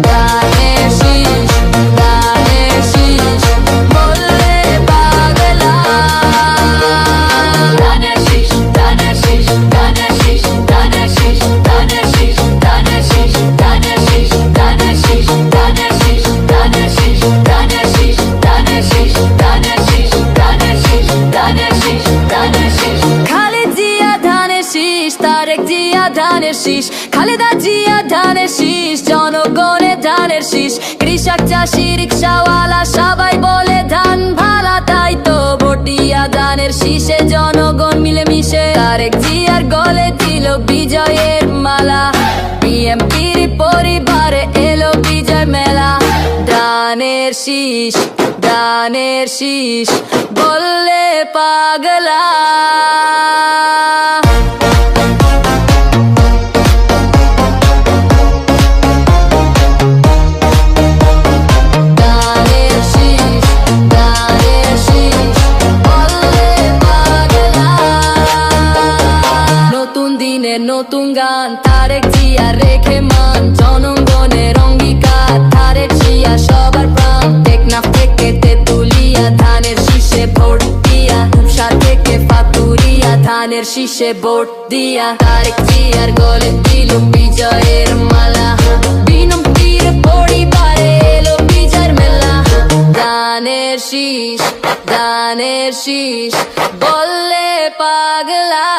ধানের শীষ, ধানের শীষ বললে পাগলা। ধানের শীষ, ধানের শীষ, ধানের শীষ, ধানের শীষ, ধানের শীষ, ধানের শীষ, ধানের শীষ, ধানের শীষ, ধানের শীষ, ধানের শীষ, ধানের শীষ, ধানের শীষ, ধানের শীষ, ধানের শীষ, ধানের শীষ, ধানের শীষ। খালেদ জিয়া ধানের শীষ, তারেক জিয়া ধানের শীষ, খালেদা জিয়া ধানের শীষ, জনগণের ধানের শীষ। কৃষক চাষি রিক্সাওয়ালা সবাই বলে ধান ভালা, তাই তো ভোট দিয়া ধানের শীষে জনগণ মিলেমিশে তারেক জিয়ার গলে দিল বিজয়ের মালা। বিএনপির পরিবারে এলো বিজয় মেলা। ধানের শীষ, ধানের শীষ বললে পাগলা। ধানের শীষ, ধানের শীষ বললে পাগলা। নতুন দিনের নতুন গান, তারেক জিয়া রেখে মান, জনগণের অঙ্গীকার তারেক জিয়া সবার প্রাণ। টেকনাফ থেকে তেতুলিয়া ধানের শীষে ভোট দিয়া, রূপসা থেকে পাতুরিয়া ধানের শীষে ভোট দিয়া তারেক জিয়ার গলে দিল বিজয়ের মালা। বিনম্পির পরিবারে এলো বিজয়ের মেলা। ধানের শীষ, ধানের শীষ বললে পাগলা।